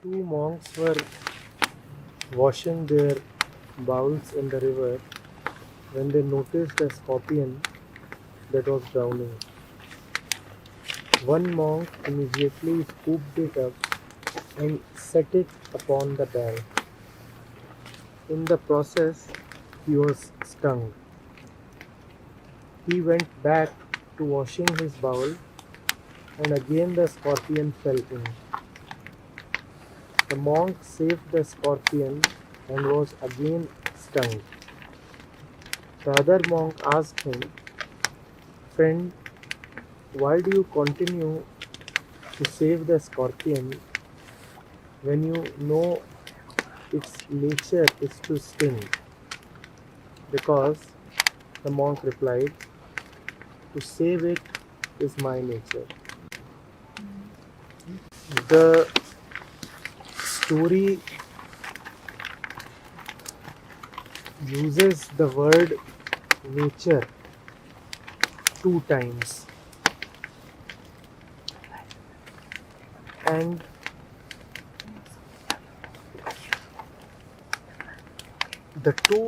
Two monks were washing their bowls in the river when they noticed a scorpion that was drowning. One monk immediately scooped it up and set it upon the bank. In the process, he was stung. He went back to washing his bowl, and again the scorpion fell in. The monk saved the scorpion and was again stung. The other monk asked him, "Friend, why do you continue to save the scorpion when you know its nature is to sting?" "Because," the monk replied, "to save it is my nature." The story uses the word nature two times, and the two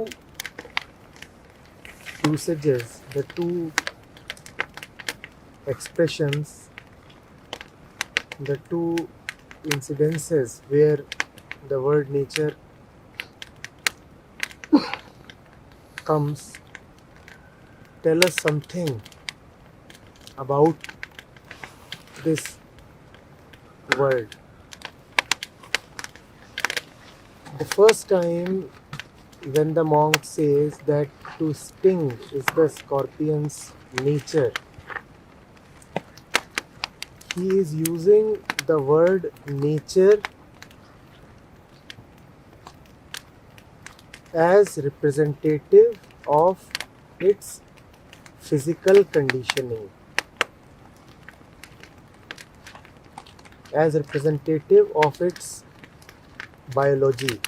usages, the two expressions, the two incidences where the word nature comes tell us something about this word. The first time when the monk says that to sting is the scorpion's nature, he is using the word nature as representative of its physical conditioning, as representative of its biology.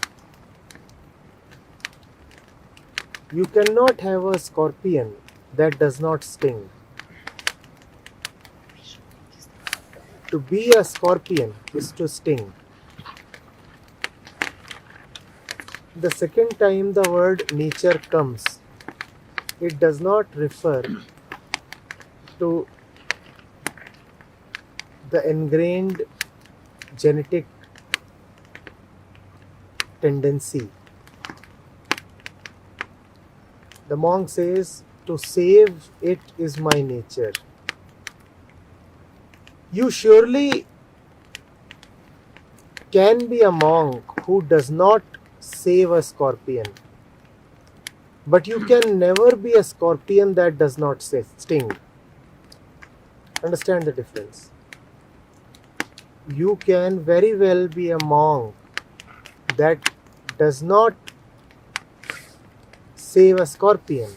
You cannot have a scorpion that does not sting. To be a scorpion is to sting. The second time the word nature comes, it does not refer to the ingrained genetic tendency. The monk says, to save it is my nature. You surely can be a monk who does not save a scorpion, but you can never be a scorpion that does not sting. Understand the difference. You can very well be a monk that does not save a scorpion,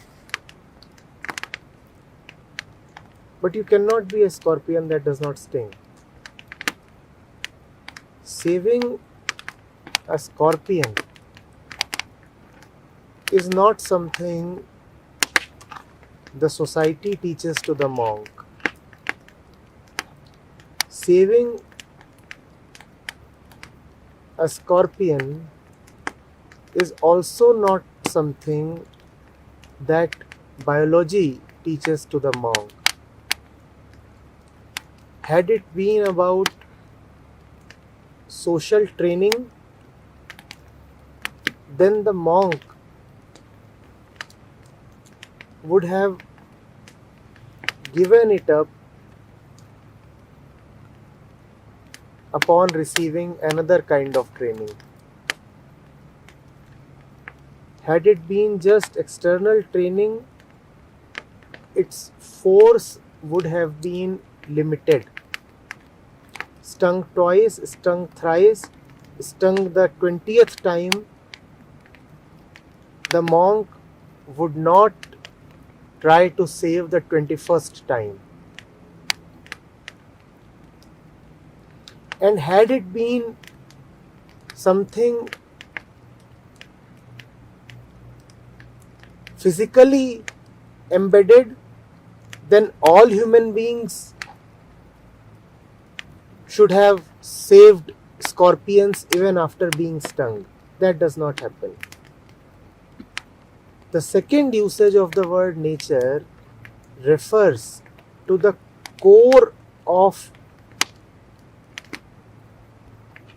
but you cannot be a scorpion that does not sting. Saving a scorpion is not something the society teaches to the monk. Saving a scorpion is also not something that biology teaches to the monk. Had it been about social training, then the monk would have given it up upon receiving another kind of training. Had it been just external training, its force would have been limited. Stung twice, stung thrice, stung the 20th time, the monk would not try to save the 21st time. And had it been something physically embedded, then all human beings should have saved scorpions even after being stung. That does not happen. The second usage of the word nature refers to the core of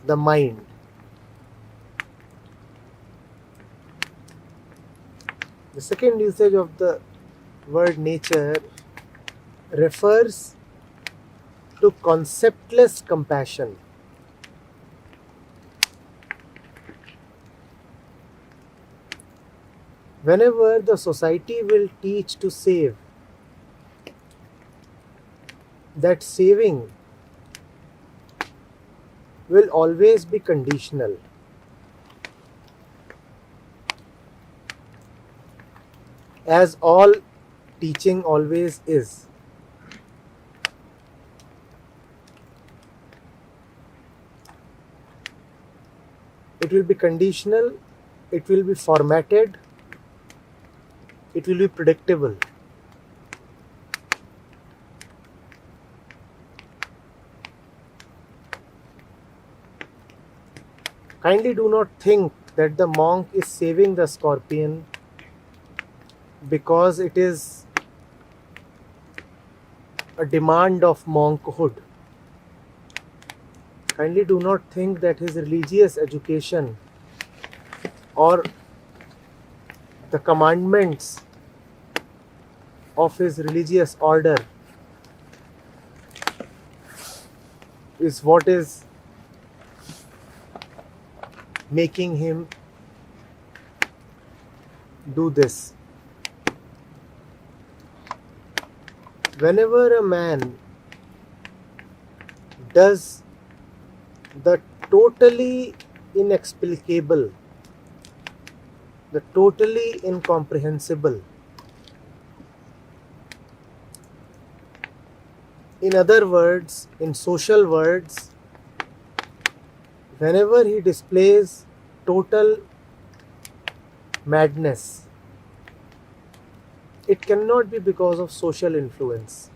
the mind. The second usage of the word nature refers to conceptless compassion. Whenever the society will teach to save, that saving will always be conditional. As all teaching always is. It will be conditional, it will be formatted, it will be predictable. Kindly do not think that the monk is saving the scorpion because it is a demand of monkhood. Kindly do not think that his religious education or the commandments of his religious order is what is making him do this. Whenever a man does the totally inexplicable, the totally incomprehensible, in other words, in social words, whenever he displays total madness, it cannot be because of social influence.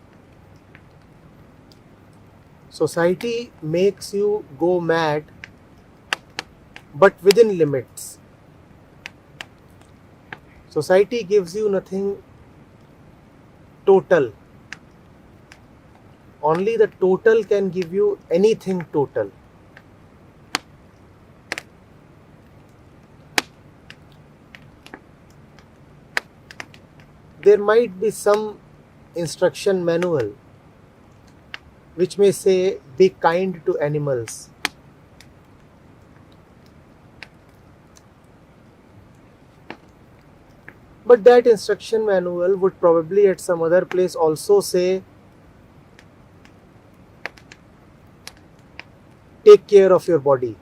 Society makes you go mad, but within limits. Society gives you nothing total. Only the total can give you anything total. There might be some instruction manual which may say, be kind to animals. But that instruction manual would probably at some other place also say, take care of your body.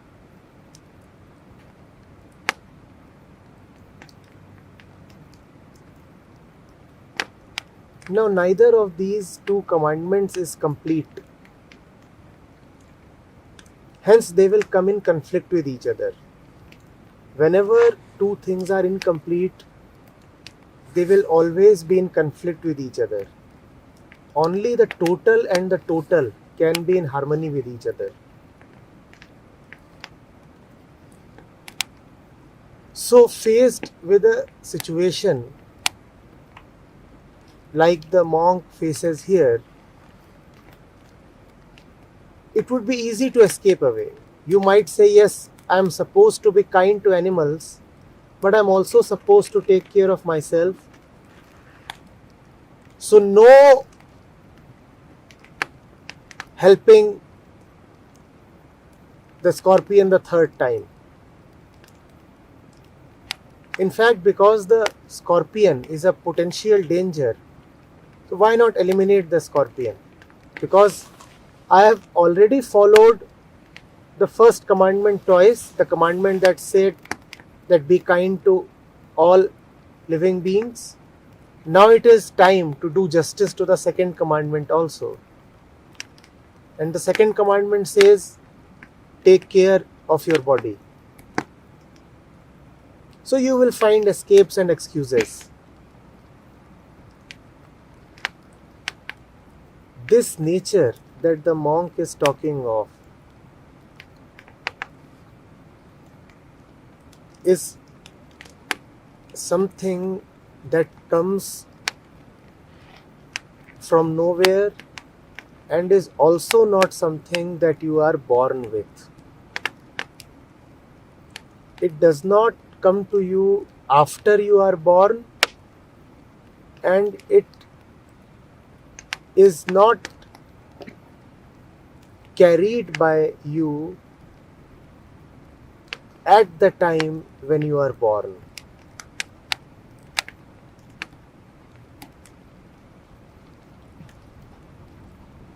Now, neither of these two commandments is complete. Hence, they will come in conflict with each other. Whenever two things are incomplete, they will always be in conflict with each other. Only the total and the total can be in harmony with each other. So, faced with a situation like the monk faces here, it would be easy to escape away. You might say, yes, I am supposed to be kind to animals, but I am also supposed to take care of myself. So, no helping the scorpion the third time. In fact, because the scorpion is a potential danger, so why not eliminate the scorpion? Because I have already followed the first commandment twice, the commandment that said that be kind to all living beings. Now it is time to do justice to the second commandment also. And the second commandment says, take care of your body. So you will find escapes and excuses. This nature that the monk is talking of is something that comes from nowhere and is also not something that you are born with. It does not come to you after you are born, and it is not carried by you at the time when you are born.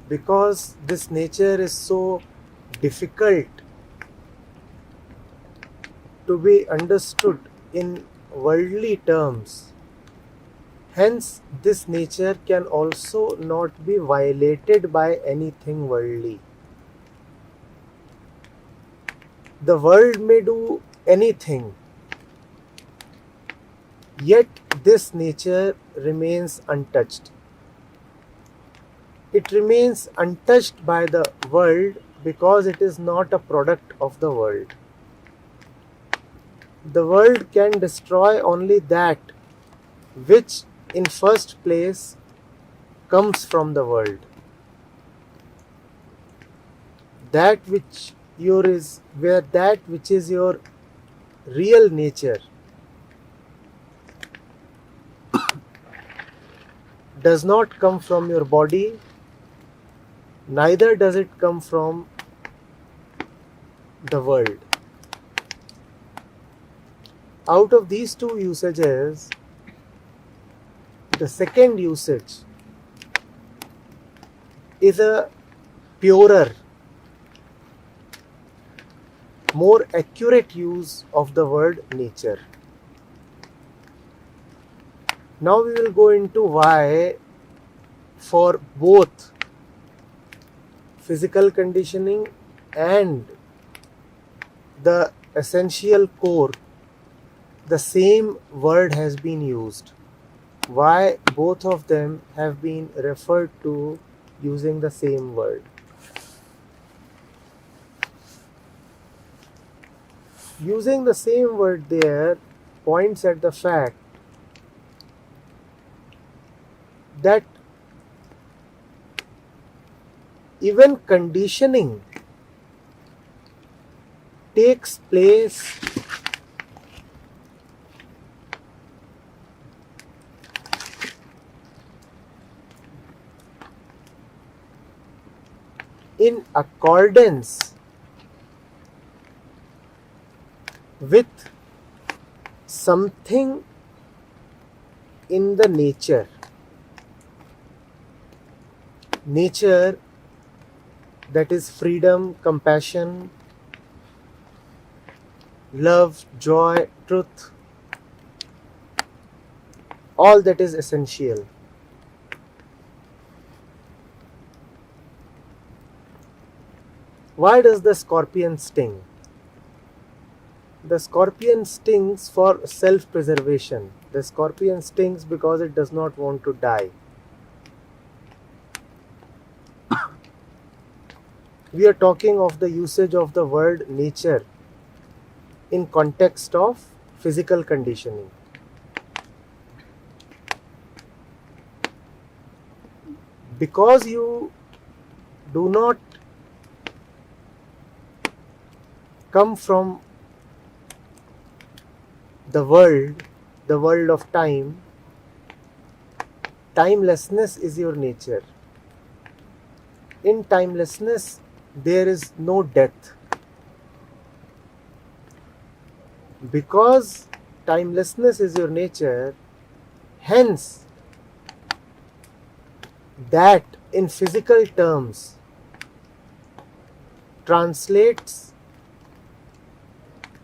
Because this nature is so difficult to be understood in worldly terms, hence this nature can also not be violated by anything worldly. The world may do anything, yet this nature remains untouched. It remains untouched by the world because it is not a product of the world. The world can destroy only that which in first place comes from the world. That which is your real nature does not come from your body, neither does it come from the world. Out of these two usages, the second usage is a purer, more accurate use of the word nature. Now we will go into why for both physical conditioning and the essential core the same word has been used. Why both of them have been referred to using the same word. Using the same word there points at the fact that even conditioning takes place in accordance with something in the nature. Nature, that is freedom, compassion, love, joy, truth, all that is essential. Why does the scorpion sting? The scorpion stings for self-preservation. The scorpion stings because it does not want to die. We are talking of the usage of the word nature in context of physical conditioning. Because you do not come from the world of time, timelessness is your nature. In timelessness, there is no death. Because timelessness is your nature, hence, that in physical terms translates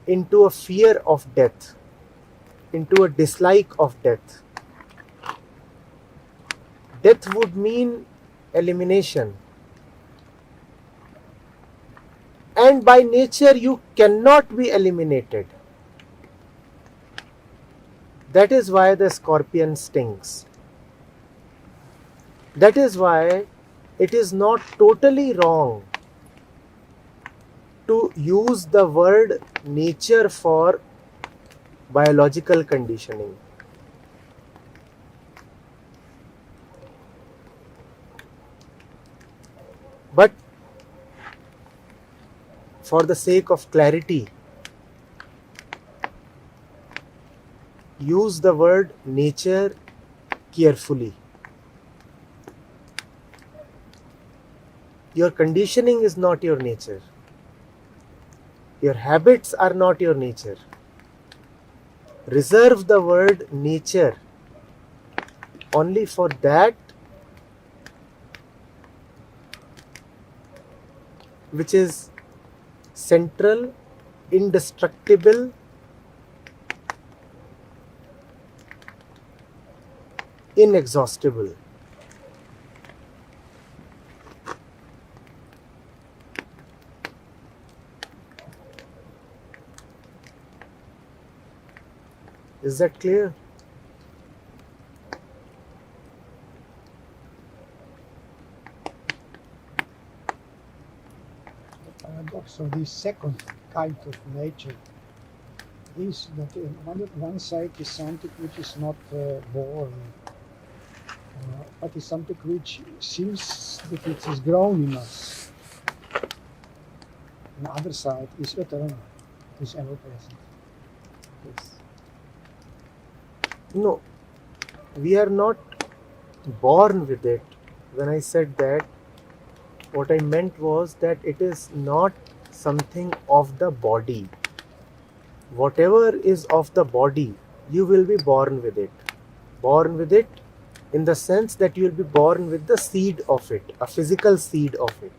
into a fear of death, into a dislike of death. Death would mean elimination. And by nature you cannot be eliminated. That is why the scorpion stings. That is why it is not totally wrong to use the word nature for biological conditioning. But for the sake of clarity, use the word nature carefully. Your conditioning is not your nature. Your habits are not your nature. Reserve the word nature only for that which is central, indestructible, inexhaustible. Is that clear? The paradox of this second kind of nature is that on one side is something which is not born, but is something which seems that it is grown in us. On the other side is eternal, is ever present. Yes. No, we are not born with it. When I said that, what I meant was that it is not something of the body. Whatever is of the body, you will be born with it. Born with it in the sense that you will be born with the seed of it, a physical seed of it.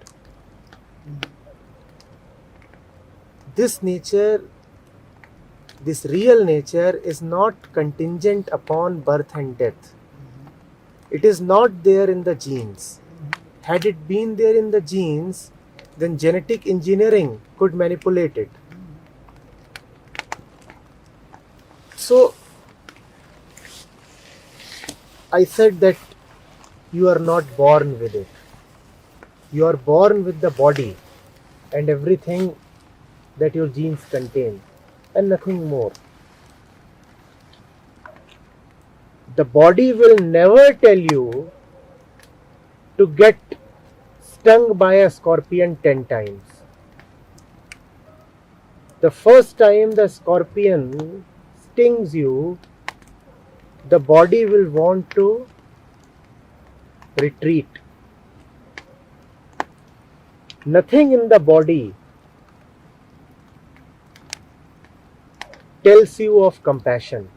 This nature, this real nature is not contingent upon birth and death. It is not there in the genes. Had it been there in the genes, then genetic engineering could manipulate it. So, I said that you are not born with it. You are born with the body and everything that your genes contain, and nothing more. The body will never tell you to get stung by a scorpion 10 times. The first time the scorpion stings you, the body will want to retreat. Nothing in the body tells you of compassion.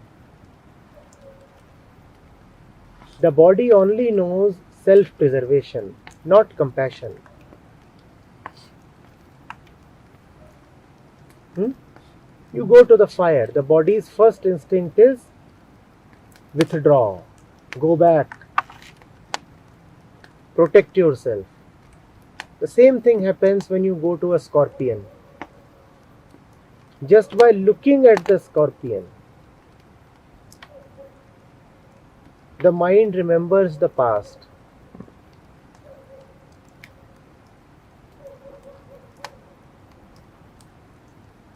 The body only knows self-preservation, not compassion. You go to the fire, the body's first instinct is withdraw, go back, protect yourself. The same thing happens when you go to a scorpion. Just by looking at the scorpion, the mind remembers the past.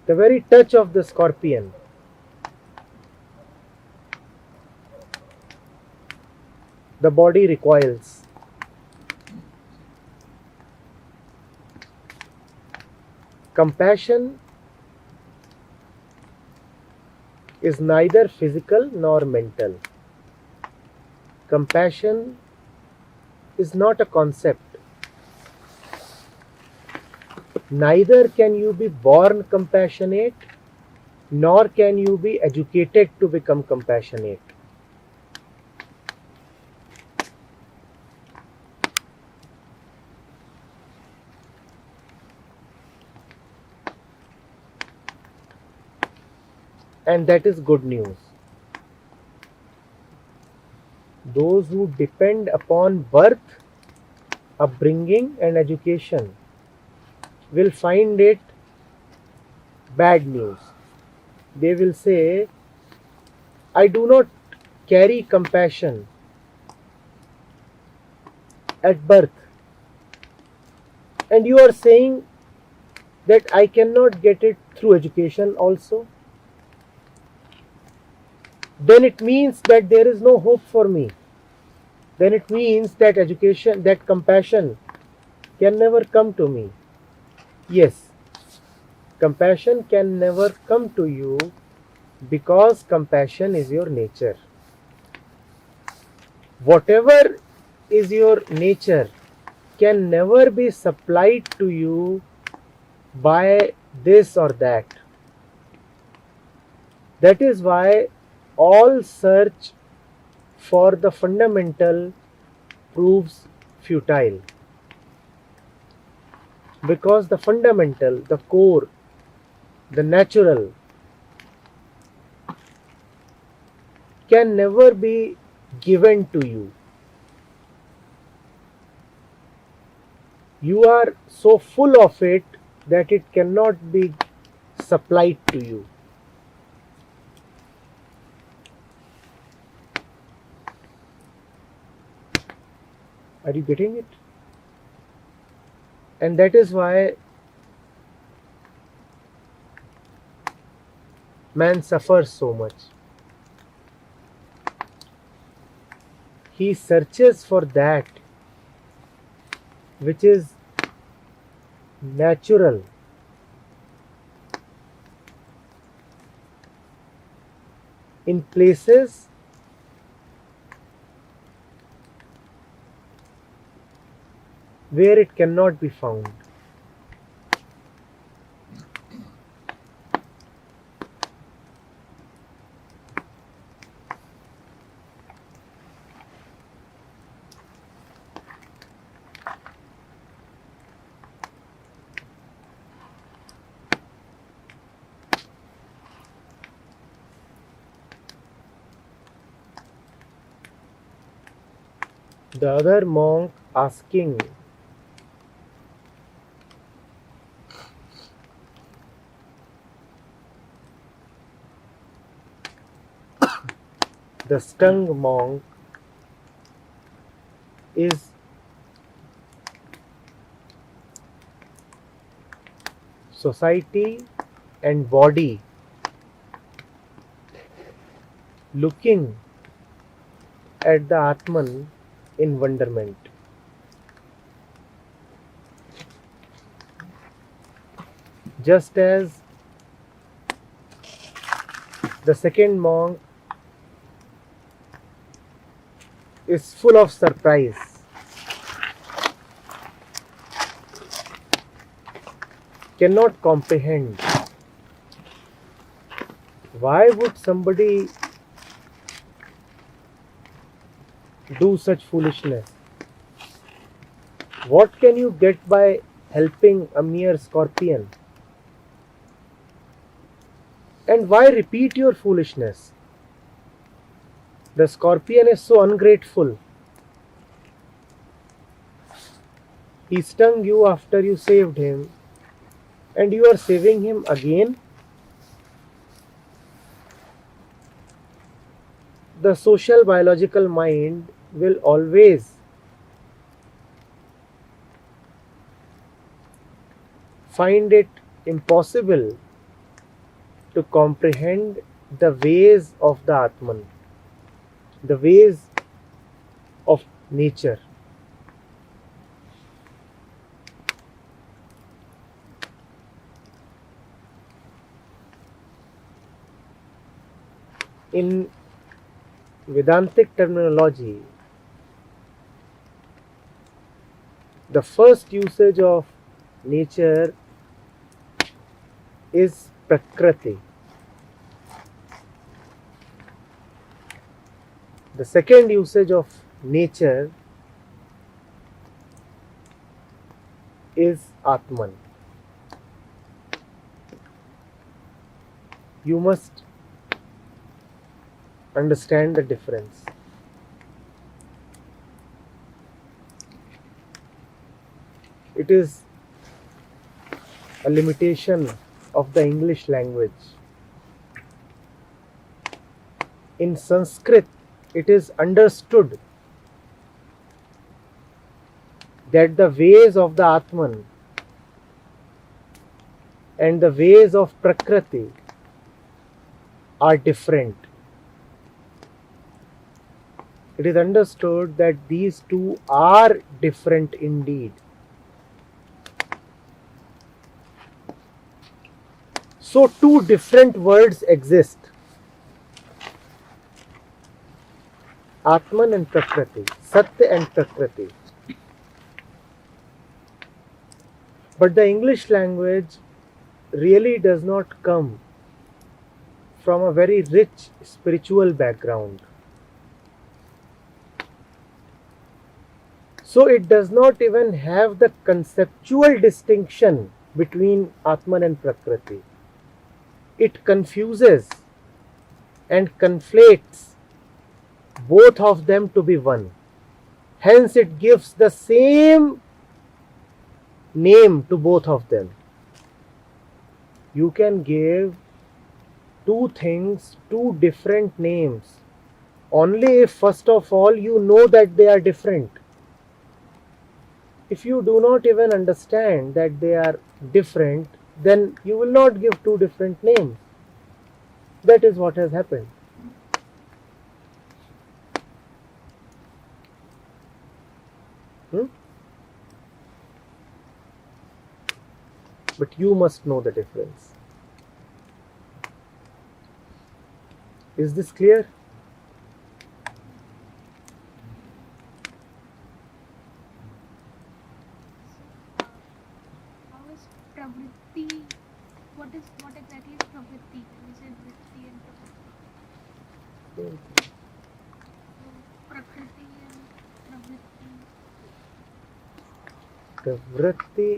The very touch of the scorpion the body recoils. Compassion is neither physical nor mental. Compassion is not a concept. Neither can you be born compassionate, nor can you be educated to become compassionate. And that is good news. Those who depend upon birth, upbringing and education will find it bad news. They will say, I do not carry compassion at birth. And you are saying that I cannot get it through education also? then it means that there is no hope for me. Then it means that education, that compassion can never come to me. Yes, compassion can never come to you because compassion is your nature. Whatever is your nature can never be supplied to you by this or that. That is why all search for the fundamental proves futile. Because the fundamental, the core, the natural can never be given to you. You are so full of it that it cannot be supplied to you. Are you getting it? And that is why man suffers so much. He searches for that which is natural, in places where it cannot be found. The other monk asking, the stung monk is society and body looking at the Atman in wonderment. Just as the second monk is full of surprise, cannot comprehend why would somebody do such foolishness. What can you get by helping a mere scorpion? And why repeat your foolishness? The scorpion is so ungrateful. He stung you after you saved him, and you are saving him again? The social biological mind will always find it impossible to comprehend the ways of the Atman, the ways of nature. In Vedantic terminology, the first usage of nature is Prakriti. The second usage of nature is Atman. You must understand the difference. It is a limitation of the English language. In Sanskrit, it is understood that the ways of the Atman and the ways of Prakriti are different. it is understood that these two are different indeed. So two different words exist, Atman and Prakriti, Satya and Prakriti. But the English language really does not come from a very rich spiritual background. So it does not even have the conceptual distinction between Atman and Prakriti. It confuses and conflates both of them to be one. Hence it gives the same name to both of them. You can give two things two different names only if first of all you know that they are different. If you do not even understand that they are different, then you will not give two different names. That is what has happened. But you must know the difference. Is this clear? How is pravritti? What exactly is pravritti? When you said vritti and prakriti. So, prakriti and pravritti. The vritti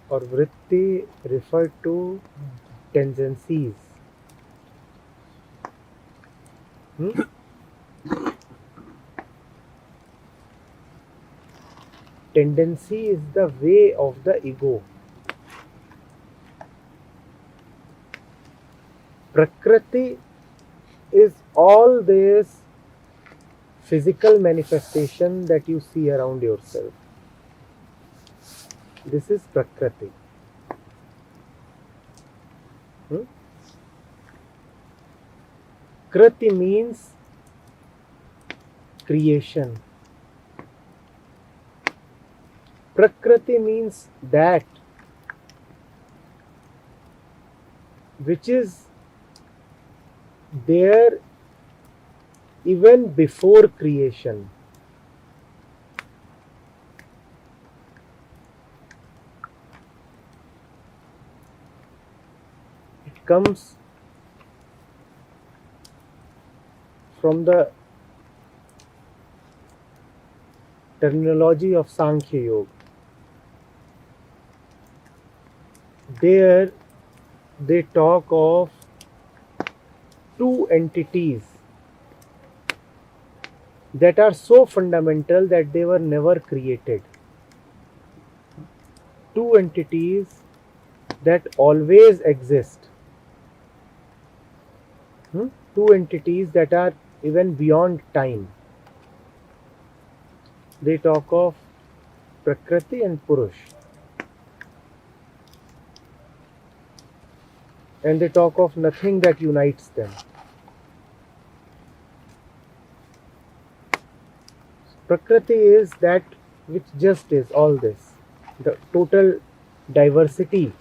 or vritti refer to tendencies. Tendency is the way of the ego. Prakriti is all this physical manifestation that you see around yourself. This is Prakriti. Kriti means creation. Prakriti means that which is there even before creation. It comes from the terminology of Sankhya Yoga. There they talk of two entities that are so fundamental that they were never created. Two entities that always exist. Two entities that are even beyond time. They talk of Prakriti and Purush. And they talk of nothing that unites them. Prakriti is that which just is all this. The total diversity,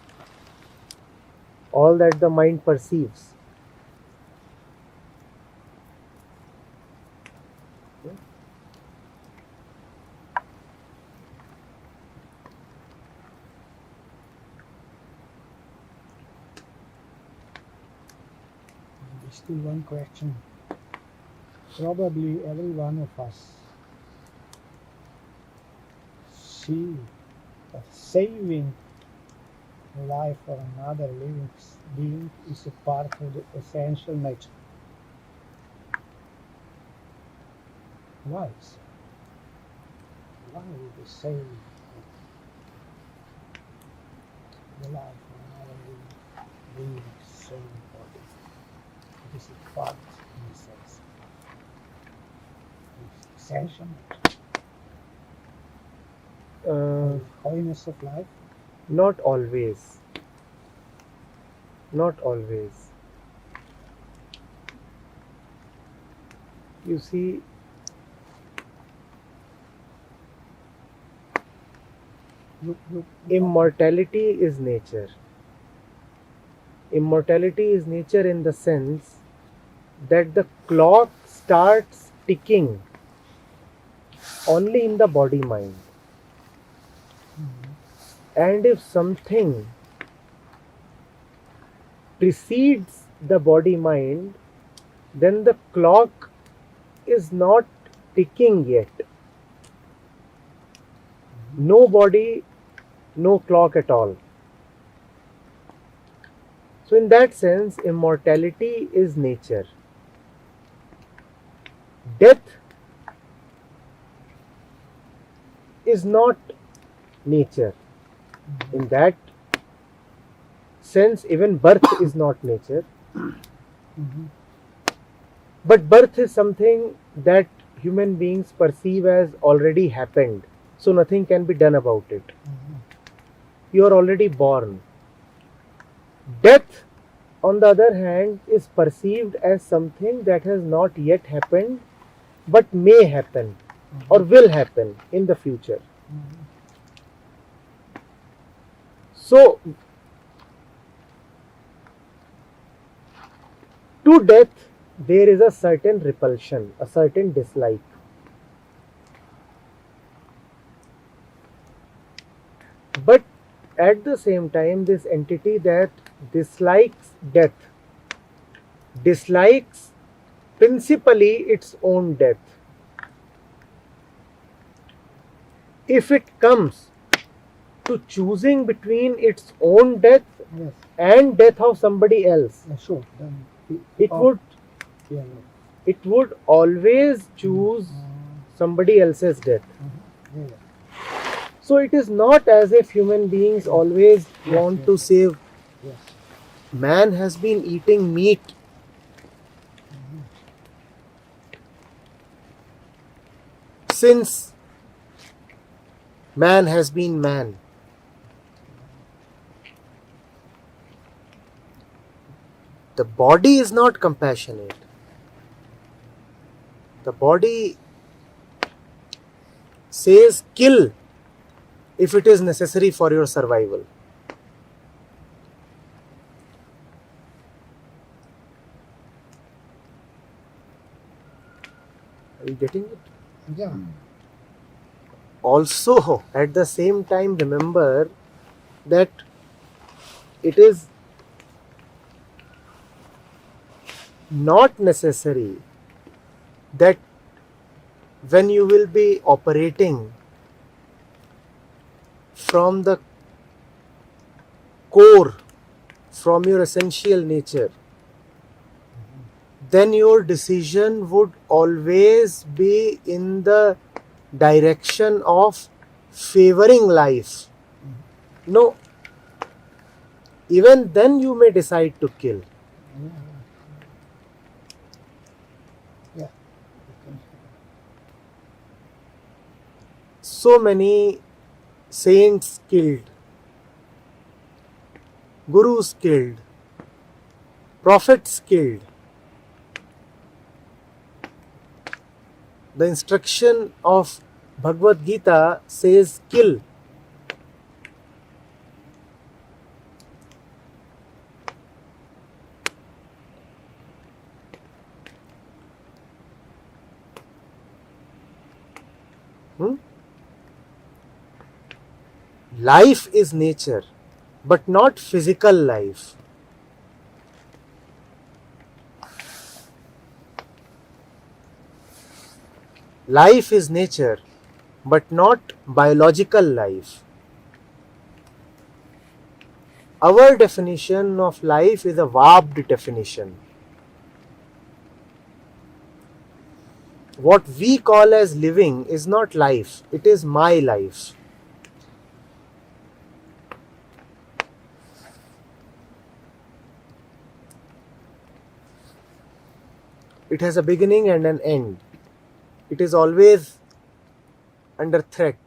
all that the mind perceives. Still one question. Probably every one of us see that saving the life of another living being is a part of the essential nature. Why so? Why would we save the life of another living being so important? It is a part in the sense. It's essential nature. Holiness of life? Not always. Not always. You see, Immortality is nature. Immortality is nature in the sense that the clock starts ticking only in the body mind. And if something precedes the body mind, then the clock is not ticking yet. No body, no clock at all. So in that sense, immortality is nature. Death is not nature. In that sense, even birth is not nature. But birth is something that human beings perceive as already happened. So nothing can be done about it. You are already born. Death, on the other hand, is perceived as something that has not yet happened, but may happen or will happen in the future. So, to death, there is a certain repulsion, a certain dislike. But at the same time, this entity that dislikes death dislikes principally its own death. If it comes to choosing between its own death and death of somebody else, it would always choose somebody else's death. So it is not as if human beings always want to save. Man has been eating meat since man has been man. The body is not compassionate. The body says kill if it is necessary for your survival. Are you getting it? Yeah. Also, at the same time, remember that it is not necessary that when you will be operating from the core, from your essential nature, then your decision would always be in the direction of favoring life. No, even then you may decide to kill. Yeah. So many saints killed, gurus killed, prophets killed. The instruction of Bhagavad Gita says kill. Life is nature, but not physical life. Life is nature, but not biological life. Our definition of life is a warped definition. What we call as living is not life, it is my life. It has a beginning and an end. It is always under threat.